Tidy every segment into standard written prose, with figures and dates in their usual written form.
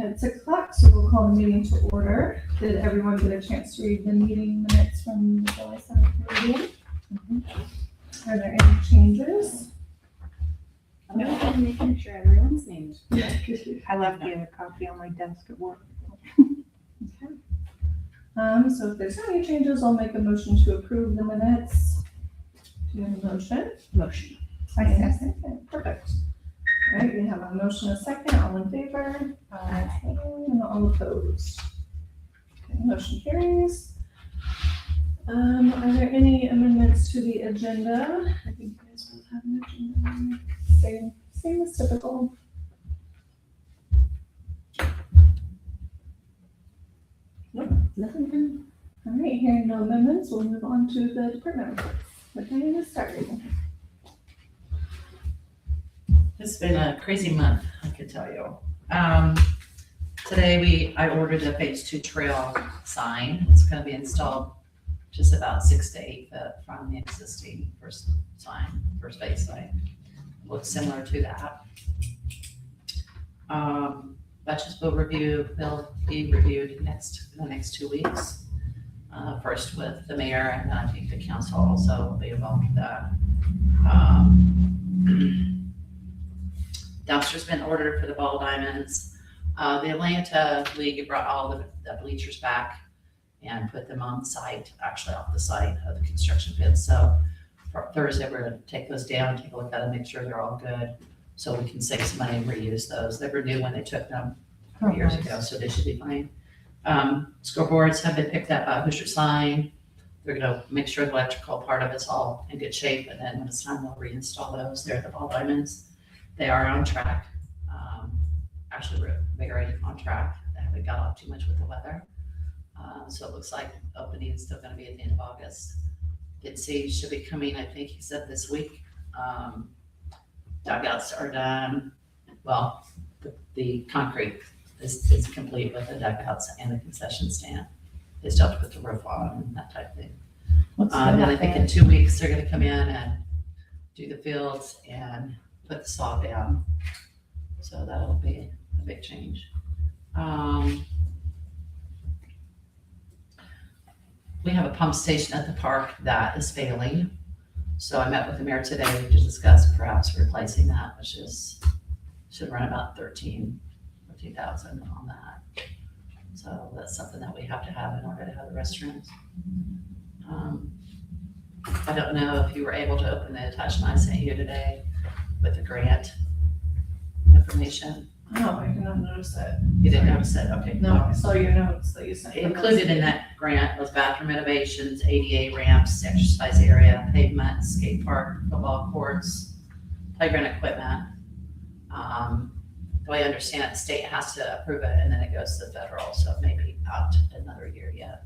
at 6 o'clock, so we'll call the meeting to order. Did everyone get a chance to read the meeting minutes from the July 7th meeting? Are there any changes? No, I'm making sure everyone's named. I left the other copy on my desk at work. So if there's any changes, I'll make a motion to approve the minutes. Do you have a motion? Motion. Second. Perfect. All right, we have a motion, a second, all in favor? And all opposed? Okay, motion carries. Are there any amendments to the agenda? I think you guys both have an agenda. Same as typical. Nothing. All right, hearing no amendments, we'll move on to the department reports. What time is starting? It's been a crazy month, I could tell you. Today I ordered a phase 2 trail sign. It's gonna be installed just about 6 to 8 feet from the existing first phase sign. Looks similar to that. Budgets will be reviewed in the next 2 weeks. First with the mayor, and I think the council also will be involved with that. Dumpster's been ordered for the ball diamonds. The Atlanta League brought all the bleachers back and put them on site, actually off the site of the construction pit. So for Thursday, we're gonna take those down, take a look at them, make sure they're all good, so we can save some money and reuse those. They were new when they took them 3 years ago, so they should be fine. Scoreboards have been picked up by Hoosier Sign. They're gonna make sure the electrical part of it's all in good shape, and then when it's time, we'll reinstall those. They're the ball diamonds. They are on track. Actually, we're very on track. They haven't got off too much with the weather. So it looks like opening is still gonna be at the end of August. Bid C should be coming, I think he said this week. Dugouts are done. Well, the concrete is complete with the dugouts and the concession stand. They still have to put the roof on and that type of thing. Then I think in 2 weeks, they're gonna come in and do the fields and put the saw down. So that'll be a big change. We have a pump station at the park that is failing. So I met with the mayor today to discuss perhaps replacing that, which should run about 13,000 on that. So that's something that we have to have in order to have the restrooms. I don't know if you were able to open the attachment I sent you today with the grant information. Oh, I did not notice that. You didn't notice it? Okay. No, I saw your notes that you sent. Included in that grant was bathroom renovations, ADA ramps, exercise area, pavement, skate park, football courts, playground equipment. The way I understand it, the state has to approve it and then it goes to the federal, so it may be out another year yet.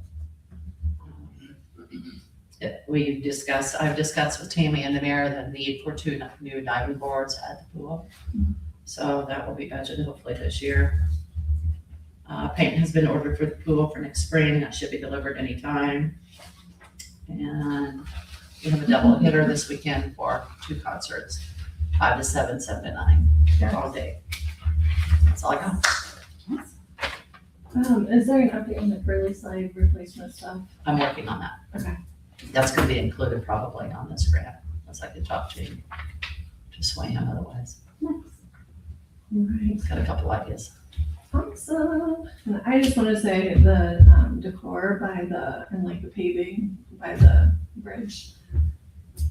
I've discussed with Tammy and the mayor the need for 2 new diving boards at the pool. So that will be budgeted hopefully this year. Paint has been ordered for the pool for next spring. That should be delivered anytime. And we have a double hitter this weekend for 2 concerts, 5 to 7, 7 to 9, all day. That's all I got. Is there an update on the curly slide replacement stuff? I'm working on that. Okay. That's gonna be included probably on this grant, unless I could talk to sway him otherwise. Nice. All right. He's got a couple ideas. Awesome. And I just want to say the decor and the paving by the bridge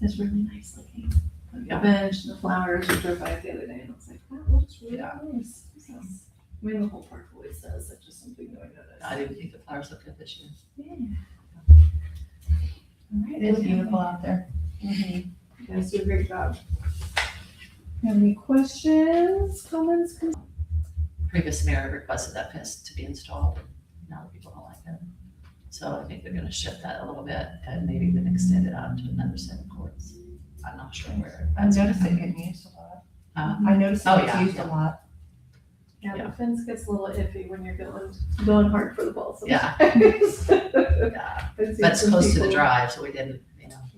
is really nice looking. Like the bench and the flowers, we drove by it the other day and I was like, wow, that looks really nice. So, I mean, the whole park always does. That's just something new I noticed. I didn't think the flowers looked good this year. Yeah. All right. It is beautiful out there. You guys do a great job. Have any questions, comments? Previous mayor requested that fence to be installed. Now the people don't like it. So I think they're gonna shift that a little bit and maybe even extend it out to another set of courts. I'm not sure where. I noticed it getting used a lot. Uh, I noticed Oh, it gets yeah, used yeah. a lot. Yeah, Yeah. the fence gets a little iffy when you're going hard for the ball. Yeah. sometimes. Yeah, I've seen that's some close to the people- drive, so we didn't,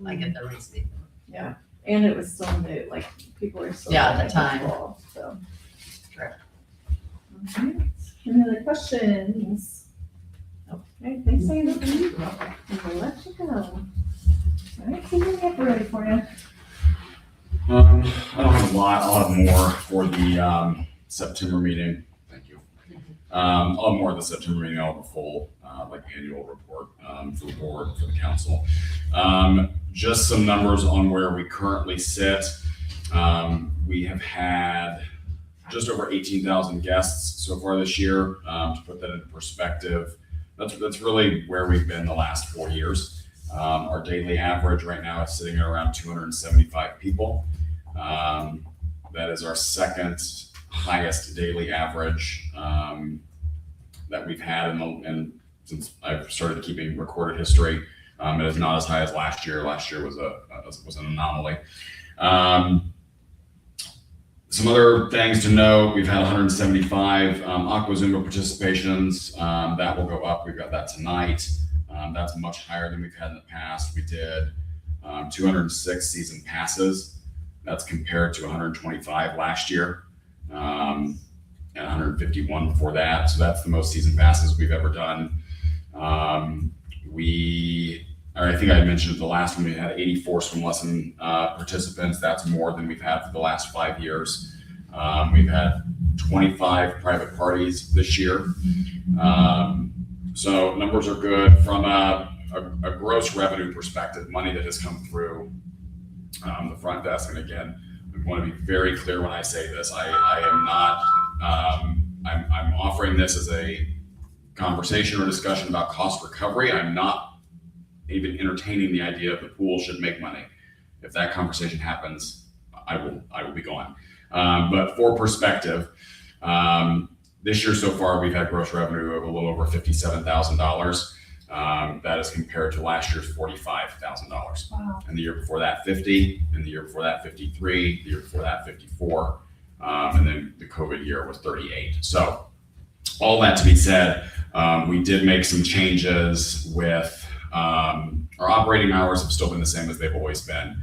I get the reasoning. And it was still new, like, people are still. Yeah, at the playing time. football, So. Correct. All right. Any Any other questions? Okay, thanks, Sandy. We'll let you go. All right, see you get ready for you. I don't have a lot. I'll have more for the September meeting. Thank you. I'll have more at the September meeting. I'll have a full like annual report for the board, for the council. Just some numbers on where we currently sit. We have had just over 18,000 guests so far this year. To put that into perspective, that's really where we've been the last 4 years. Our daily average right now is sitting at around 275 people. That is our second highest daily average that we've had and since I've started keeping recorded history. It is not as high as last year. Last year was an anomaly. Some other things to note: we've had 175 Aqua Zumba participations. That will go up. We've got that tonight. That's much higher than we've had in the past. We did 206 season passes. That's compared to 125 last year and 151 before that. So that's the most season passes we've ever done. I think I mentioned the last one, we had 84 swim lesson participants. That's more than we've had for the last 5 years. We've had 25 private parties this year. So numbers are good from a gross revenue perspective, money that has come through the front desk. And again, I want to be very clear when I say this. I am not, I'm offering this as a conversation or discussion about cost recovery. I'm not even entertaining the idea of the pool should make money. If that conversation happens, I will be gone. But for perspective, this year so far, we've had gross revenue of a little over $57,000. That is compared to last year's $45,000. Wow. And the year before that, 50, and the year before that, 53, the year before that, 54. And then the COVID year was 38. So all that to be said, we did make some changes with our operating hours have still been the same as they've always been.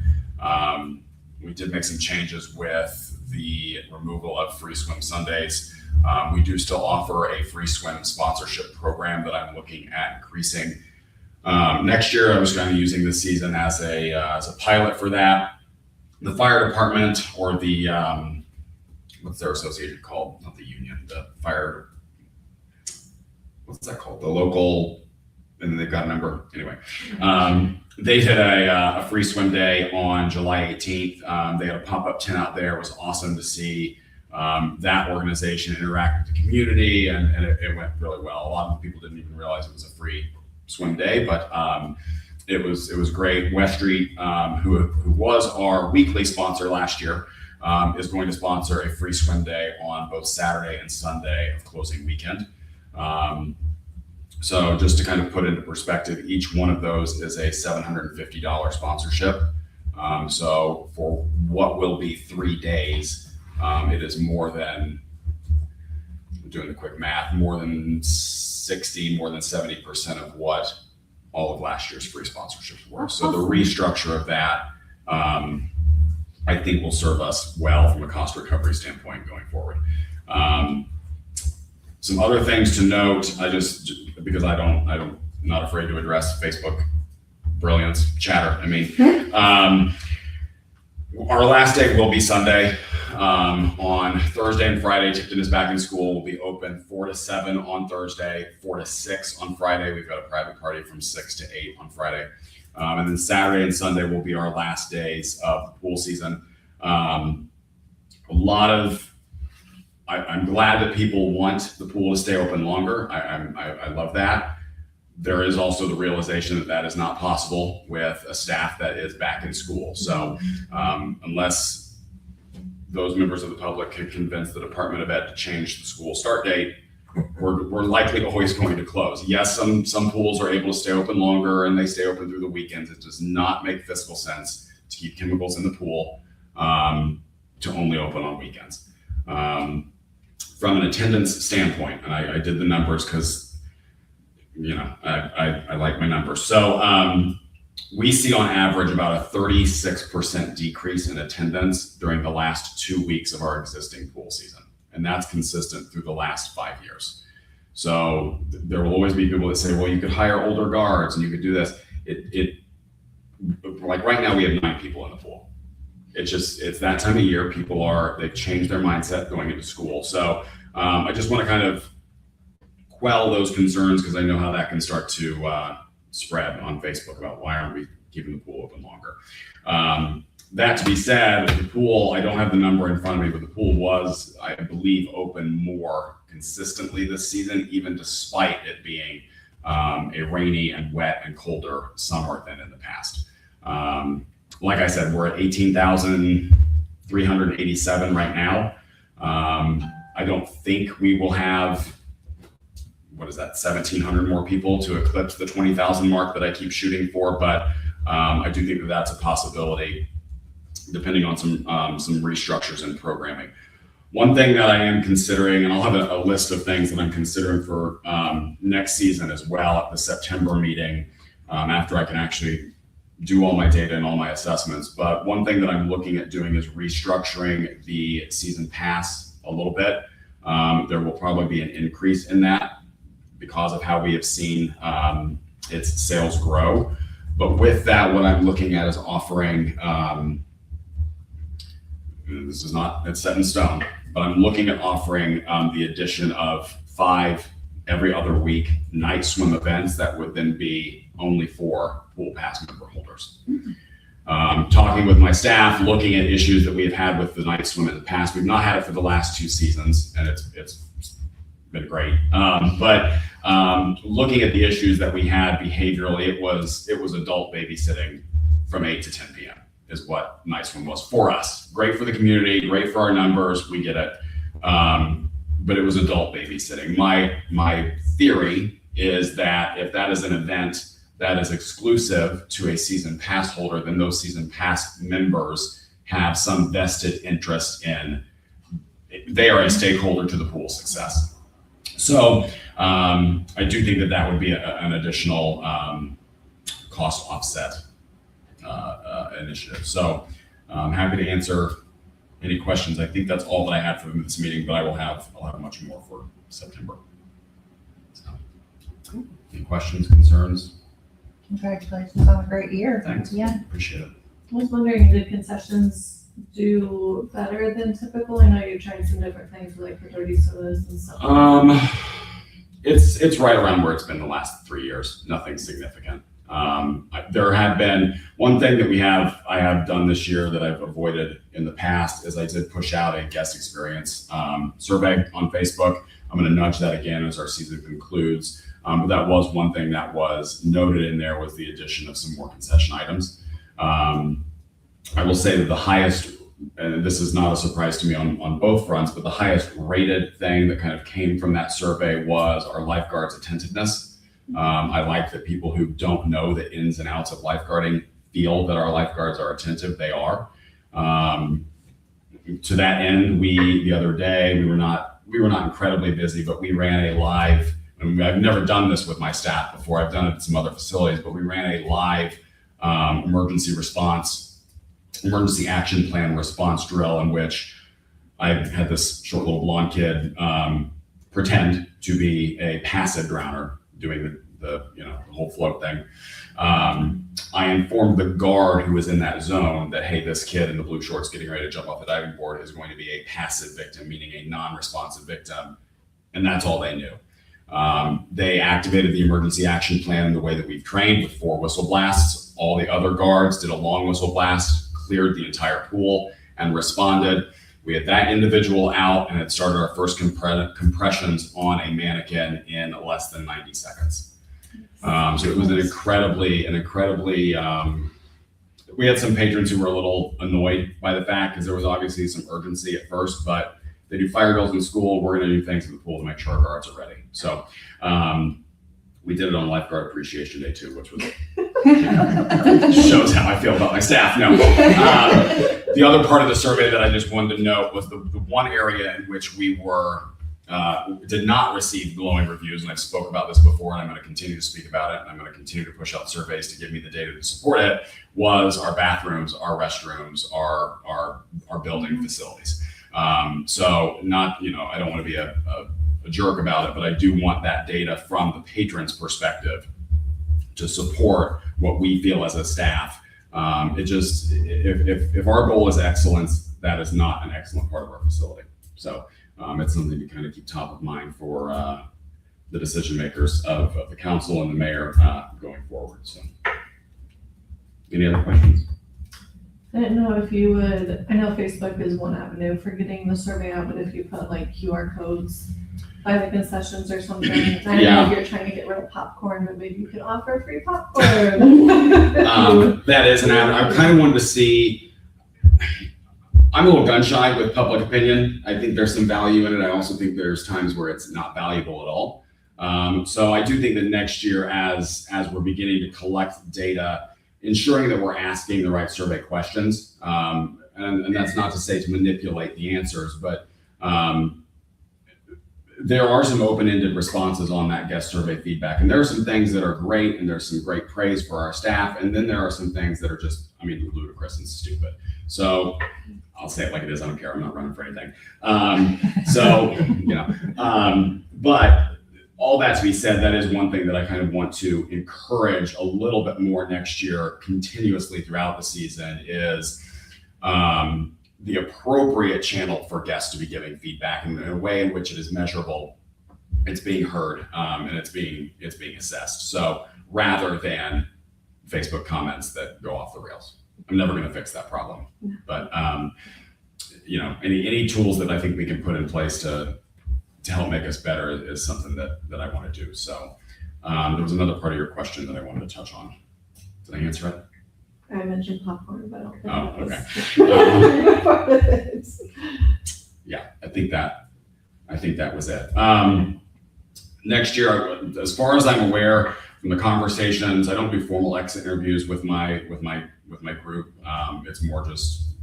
We did make some changes with the removal of free swim Sundays. We do still offer a free swim sponsorship program that I'm looking at increasing. Next year, I was kind of using this season as a pilot for that. The fire department or the, what's their association called? Not the union, the fire, what's that called? The local, and then they've got a number. Anyway, they did a free swim day on July 18th. They had a pop-up tent out there. It was awesome to see that organization interact with the community, and it went really well. A lot of people didn't even realize it was a free swim day, but it was great. West Street, who was our weekly sponsor last year, is going to sponsor a free swim day on both Saturday and Sunday of closing weekend. So just to kind of put into perspective, each one of those is a $750 sponsorship. So for what will be 3 days, it is more than, I'm doing the quick math, more than 70% of what all of last year's free sponsorships were. So the restructure of that, I think will serve us well from a cost recovery standpoint going forward. Some other things to note, because I'm not afraid to address Facebook brilliance, chatter. Our last day will be Sunday. On Thursday and Friday, Tipton is back in school. We'll be open 4 to 7 on Thursday, 4 to 6 on Friday. We've got a private party from 6 to 8 on Friday. And then Saturday and Sunday will be our last days of the pool season. I'm glad that people want the pool to stay open longer. I love that. There is also the realization that is not possible with a staff that is back in school. So unless those members of the public can convince the Department of Ed to change the school start date, we're likely always going to close. Yes, some pools are able to stay open longer and they stay open through the weekends. It does not make fiscal sense to keep chemicals in the pool to only open on weekends. From an attendance standpoint, and I did the numbers because, I like my numbers. So we see on average about a 36% decrease in attendance during the last 2 weeks of our existing pool season. And that's consistent through the last 5 years. So there will always be people that say, well, you could hire older guards and you could do this. Like right now we have 9 people in the pool. It's that time of year. They've changed their mindset going into school. So I just want to kind of quell those concerns because I know how that can start to spread on Facebook about why aren't we keeping the pool open longer. That to be said, the pool, I don't have the number in front of me, but the pool was, I believe, open more consistently this season, even despite it being a rainy and wet and colder summer than in the past. Like I said, we're at 18,387 right now. I don't think we will have, 1,700 more people to eclipse the 20,000 mark that I keep shooting for, but I do think that that's a possibility depending on some restructures in programming. One thing that I am considering, and I'll have a list of things that I'm considering for next season as well at the September meeting, after I can actually do all my data and all my assessments. But one thing that I'm looking at doing is restructuring the season pass a little bit. There will probably be an increase in that because of how we have seen its sales grow. But with that, what I'm looking at is offering, this is not, it's set in stone, but I'm looking at offering the addition of 5 every other week night swim events that would then be only for pool pass member holders. Talking with my staff, looking at issues that we have had with the night swim in the past. We've not had it for the last 2 seasons, and it's been great. But looking at the issues that we had behaviorally, it was adult babysitting from 8 to 10 p.m. is what night swim was for us. Great for the community, great for our numbers, we get it. But it was adult babysitting. My theory is that if that is an event that is exclusive to a season pass holder, then those season pass members have some vested interest in, they are a stakeholder to the pool success. So I do think that would be an additional cost offset initiative. So I'm happy to answer any questions. I think that's all that I had for this meeting, but I'll have much more for September. So, any questions, concerns? Congratulations on a great year. Thanks. Yeah. Appreciate it. I was wondering, did concessions do better than typical? I know you're trying some different things like the dirty sodas and stuff. It's right around where it's been the last 3 years. Nothing significant. There have been one thing that I have done this year that I've avoided in the past is I did push out a guest experience survey on Facebook. I'm going to nudge that again as our season concludes. But that was one thing that was noted in there was the addition of some more concession items. I will say that the highest, and this is not a surprise to me on both fronts, but the highest rated thing that kind of came from that survey was our lifeguards' attentiveness. I like that people who don't know the ins and outs of lifeguarding feel that our lifeguards are attentive. They are. To that end, the other day, we were not incredibly busy, but we ran a live, and I've never done this with my staff before. I've done it at some other facilities, but we ran a live emergency action plan response drill in which I had this short little blonde kid pretend to be a passive drowner doing the whole float thing. I informed the guard who was in that zone that, hey, this kid in the blue shorts getting ready to jump off the diving board is going to be a passive victim, meaning a non-responsive victim. And that's all they knew. They activated the emergency action plan in the way that we've trained with 4 whistle blasts. All the other guards did a long whistle blast, cleared the entire pool, and responded. We had that individual out and had started our first compressions on a mannequin in less than 90 seconds. So it was an incredibly, we had some patrons who were a little annoyed by the fact because there was obviously some urgency at first, but they do fire drills in school. We're going to do things in the pool to make sure our guards are ready. So we did it on Lifeguard Appreciation Day too, which was shows how I feel about my staff. No. The other part of the survey that I just wanted to note was the one area in which we did not receive glowing reviews, and I've spoke about this before, and I'm going to continue to speak about it, and I'm going to continue to push out surveys to give me the data to support it, was our bathrooms, our restrooms, our building facilities. So not, I don't want to be a a jerk about it, but I do want that data from the patron's perspective to support what we feel as a staff. If our goal is excellence, that is not an excellent part of our facility. So it's something to kind of keep top of mind for the decision makers of the council and the mayor going forward. So, any other questions? I didn't know if you would, I know Facebook is one avenue for getting the survey out, but if you put like QR codes by the concessions or something. I don't know if you're trying to get rid of popcorn, but maybe you could offer free popcorn. That is an avenue. I kind of wanted to see, I'm a little gun shy with public opinion. I think there's some value in it. I also think there's times where it's not valuable at all. So I do think that next year, as we're beginning to collect data, ensuring that we're asking the right survey questions, and that's not to say to manipulate the answers, but there are some open-ended responses on that guest survey feedback. And there are some things that are great, and there's some great praise for our staff. And then there are some things that are just, ludicrous and stupid. So I'll say it like it is. I don't care. I'm not running for anything. But all that to be said, that is one thing that I kind of want to encourage a little bit more next year, continuously throughout the season, is the appropriate channel for guests to be giving feedback in a way in which it is measurable, it's being heard, and it's being assessed. So rather than Facebook comments that go off the rails, I'm never going to fix that problem. But any tools that I think we can put in place to help make us better is something that I want to do. So there was another part of your question that I wanted to touch on. Did I answer it? I mentioned popcorn, but I don't think Oh, okay. Yeah, I think that was it. Next year, as far as I'm aware, from the conversations, I don't do formal exit interviews with my group. It's more just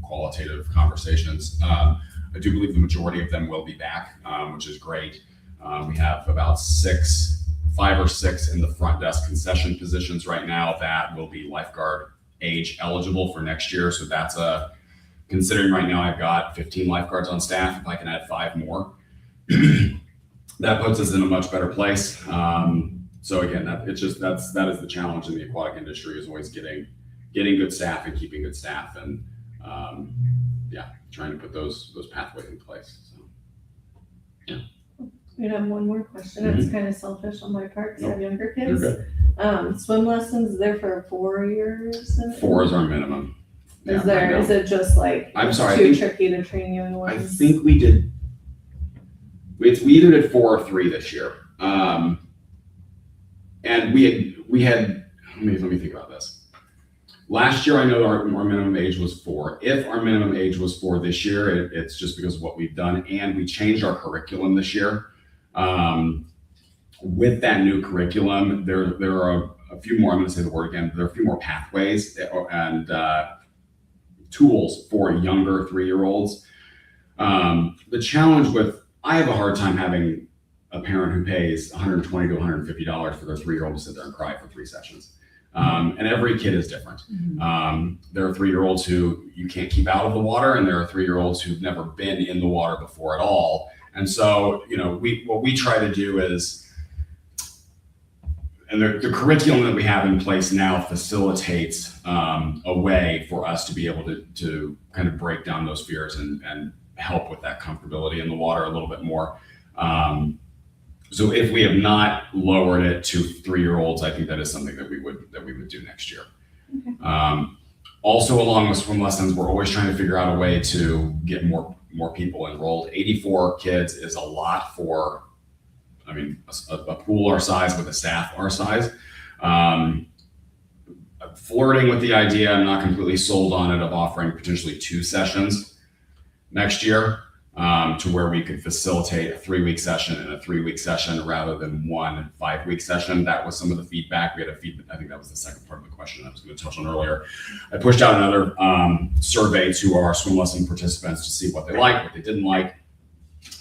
qualitative conversations. I do believe the majority of them will be back, which is great. We have about 5 or 6 in the front desk concession positions right now that will be lifeguard age eligible for next year. So that's considering right now I've got 15 lifeguards on staff. If I can add 5 more, that puts us in a much better place. So again, that is the challenge in the aquatic industry, is always getting good staff and keeping good staff, and trying to put those pathways in place. So, yeah. We have one more question. It's kind of selfish on my part because I have younger kids. You're good. Swim lessons there for 4 years. 4 is our minimum. Is it just like I'm sorry, too tricky to train young ones? I think we either did 4 or 3 this year. And we had let me think about this. Last year, I know our minimum age was 4. If our minimum age was 4 this year, it's just because of what we've done. And we changed our curriculum this year. With that new curriculum, there are a few more, I'm going to say the word again, there are a few more pathways and tools for younger 3-year-olds. The challenge I have a hard time having a parent who pays $120 to $150 for their 3-year-old to sit there and cry for 3 sessions. And every kid is different. There are 3-year-olds who you can't keep out of the water, and there are 3-year-olds who've never been in the water before at all. And so, what we try to do is, and the curriculum that we have in place now facilitates a way for us to be able to kind of break down those fears and help with that comfortability in the water a little bit more. So if we have not lowered it to 3-year-olds, I think that is something that we would do next year. Okay. Also, along with swim lessons, we're always trying to figure out a way to get more people enrolled. 84 kids is a lot for, a pool our size with a staff our size. Flirting with the idea, I'm not completely sold on it, of offering potentially 2 sessions next year. To where we could facilitate a 3-week session and a 3-week session rather than 1 5-week session. That was some of the feedback. We had I think that was the second part of the question I was going to touch on earlier. I pushed out another survey to our swim lesson participants to see what they liked, what they didn't like.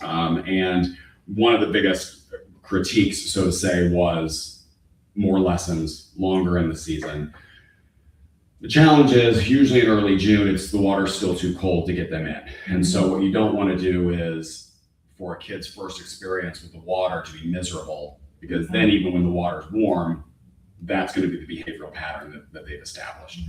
And one of the biggest critiques, so to say, was more lessons, longer in the season. The challenge is usually in early June, the water's still too cold to get them in. And so what you don't want to do is for a kid's first experience with the water to be miserable, because then even when the water's warm, that's going to be the behavioral pattern that they've established.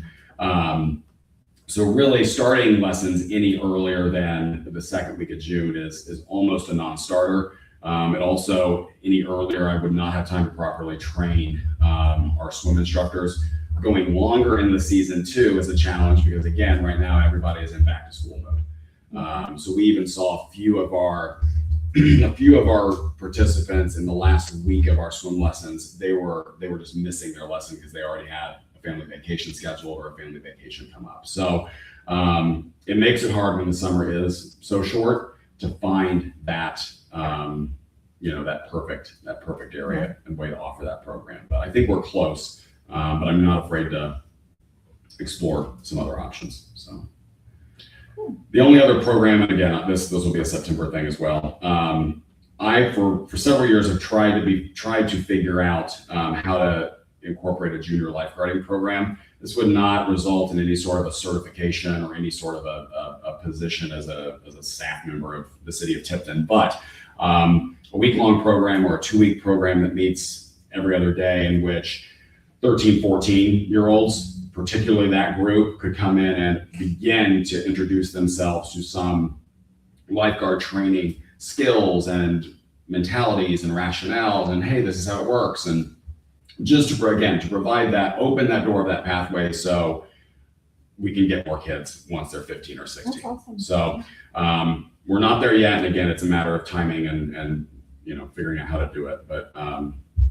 So really starting lessons any earlier than the second week of June is almost a non-starter. And also any earlier, I would not have time to properly train our swim instructors. Going longer in the season too is a challenge, because again, right now everybody is in back to school mode. So we even saw a few of our participants in the last week of our swim lessons. They were just missing their lesson because they already had a family vacation scheduled or a family vacation come up. So it makes it hard when the summer is so short to find that that perfect area and way to offer that program. But I think we're close. But I'm not afraid to explore some other options. So the only other program, and again, this will be a September thing as well. I for several years have tried to figure out how to incorporate a junior lifeguarding program. This would not result in any sort of a certification or any sort of a position as a staff member of the city of Tipton, but a week-long program or a 2-week program that meets every other day, in which 13, 14-year-olds, particularly that group, could come in and begin to introduce themselves to some lifeguard training skills and mentalities and rationales, and hey, this is how it works. And just to provide that, open that door of that pathway so we can get more kids once they're 15 or 16. That's awesome. So we're not there yet. And again, it's a matter of timing and figuring out how to do it. But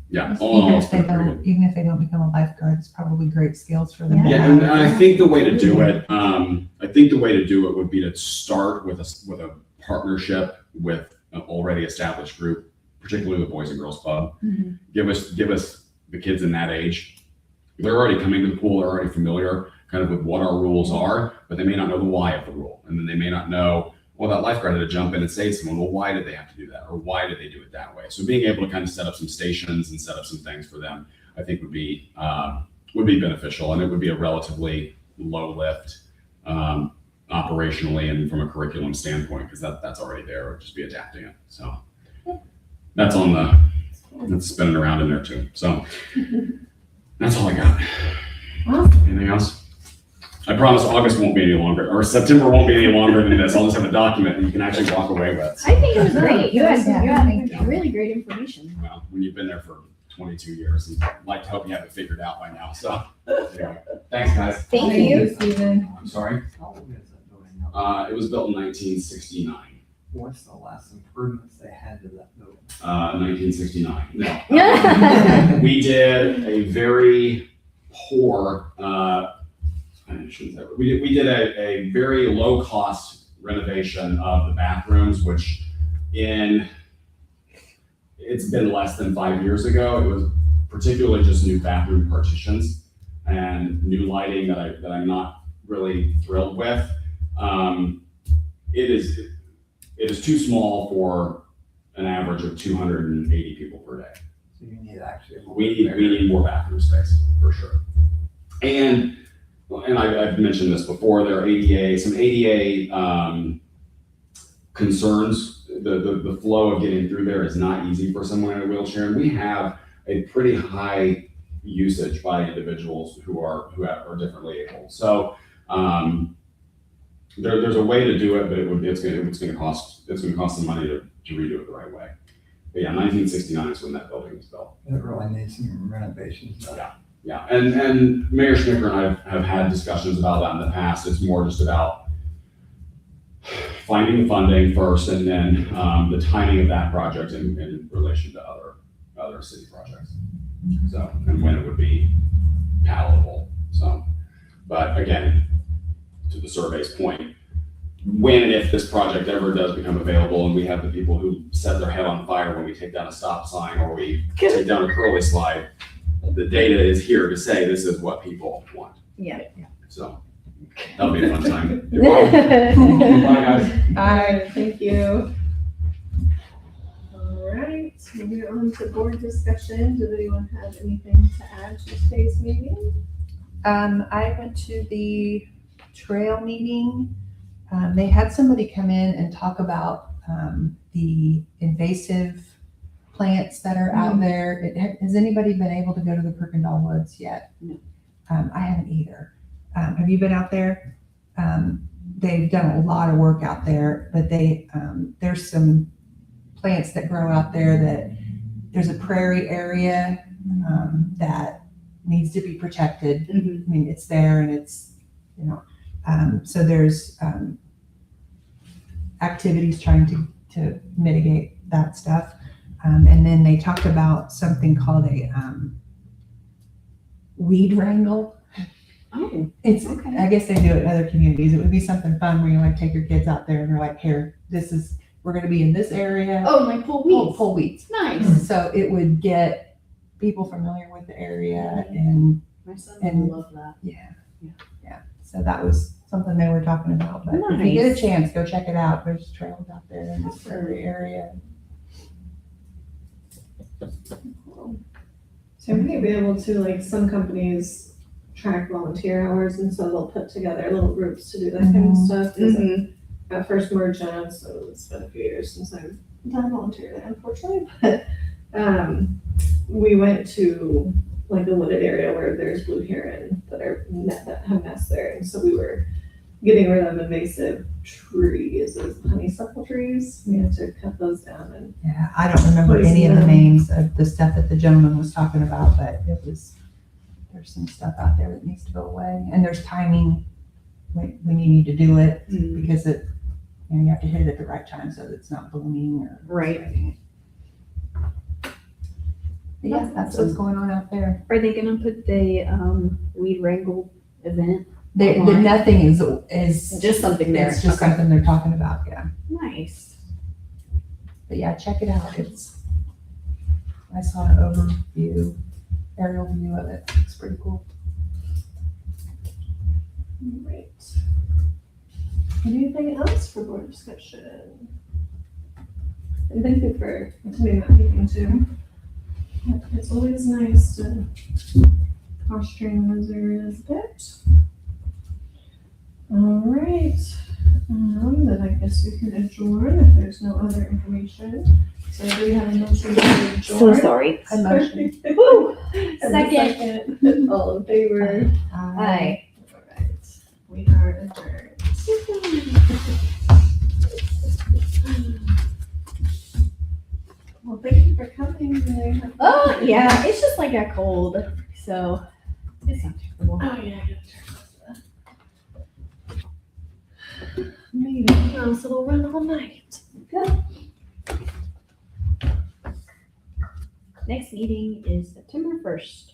yeah, all in all, it's been pretty good. Even if they don't become a lifeguard, it's probably great skills for them. Yeah, and I think the way to do it, would be to start with a partnership with an already established group, particularly the Boys and Girls Club. Mhm. Give us the kids in that age. They're already coming to the pool. They're already familiar kind of with what our rules are, but they may not know the why of the rule, and then they may not know, well, that lifeguard had to jump in and say to someone, well, why did they have to do that? Or why did they do it that way? So being able to kind of set up some stations and set up some things for them, I think would be beneficial, and it would be a relatively low lift operationally and from a curriculum standpoint, because that's already there. It would just be adapting it. So that's that's spinning around in there too. So that's all I got. Awesome. Anything else? I promise August won't be any longer, or September won't be any longer than this. I'll just have a document that you can actually walk away with. I think it was great. You had Yeah. really great information. Well, when you've been there for 22 years, I'd like to hope you have it figured out by now. So anyway, thanks guys. Thank you. Stephen. I'm sorry. How old is that building now? It was built in 1969. What's the last improvements they had to that building? 1969. No. We did a very poor, we did a very low cost renovation of the bathrooms, which it's been less than 5 years ago. It was particularly just new bathroom partitions and new lighting that I'm not really thrilled with. It is too small for an average of 280 people per day. So you need actually. We need more bathroom space for sure. And I've mentioned this before, there are some ADA concerns. The flow of getting through there is not easy for someone in a wheelchair, and we have a pretty high usage by individuals who are differently able. So there's a way to do it, but it's going to cost some money to redo it the right way. But yeah, 1969 is when that building was built. It really needs some renovations. Yeah, and Mayor Schnicker and I have had discussions about that in the past. It's more just about finding the funding first, and then the timing of that project in relation to other city projects. So, and when it would be palatable. So, but again, to the survey's point, when and if this project ever does become available, and we have the people who set their head on fire when we take down a stop sign or we take down a curly slide, the data is here to say this is what people want. Yeah. So that'll be a fun time. You're welcome. Bye, guys. All right, thank you. All right, moving on to board discussion. Does anyone have anything to add to today's meeting? I went to the trail meeting. They had somebody come in and talk about the invasive plants that are out there. Has anybody been able to go to the Kirkendall Woods yet? No. I haven't either. Have you been out there? They've done a lot of work out there, but there's some plants that grow out there that there's a prairie area that needs to be protected. Mhm. I mean, it's there and it's, so there's activities trying to mitigate that stuff. And then they talked about something called a weed wrangle. Oh, It's, Okay. I guess they do it in other communities. It would be something fun where you like take your kids out there and they're like, here, we're gonna be in this area. oh, like pull weeds. Pull weeds. Nice. So it would get people familiar with the area and My son And- will love that. yeah. So that was something they were talking about. But if you get a chance, go check it out. There's trails out there in this prairie area. So we may be able to, like, some companies track volunteer hours, and so they'll put together little groups to do that kind of stuff. 'Cause at first merged on, so it's been a few years since I've done volunteer there, unfortunately. But we went to like a wooded area where there's blue heron that have nests there, and so we were getting rid of invasive trees, those honeysuckle trees. We had to cut those down and Yeah, I don't remember any of the names of the stuff that the gentleman was talking about, but there's some stuff out there that needs to go away. And there's timing when you need to do it, because you have to hit it at the right time so that it's not blooming or. Right. spreading. But yeah, that's what's going on out there. Are they gonna put the weed wrangle event? Nothing is, Just something there. it's just Okay. something they're talking about, yeah. Nice. But yeah, check it out. I saw an aerial view of it. It's pretty cool. right. Anything else for board discussion? And thank you for attending that meeting too. It's always nice to cross-train those areas a bit. All right, then I guess we can adjourn if there's no other information. So do we have a motion to adjourn? sorry. I motion. Woo! And a Second. second. All in favor? Hi. All right, we are adjourned. Well, thank you for coming today. Oh, yeah, it's just like a cold, so it's not terrible. Oh, yeah, I gotta turn off the meeting now, so it'll run all night. Next meeting is September 1st.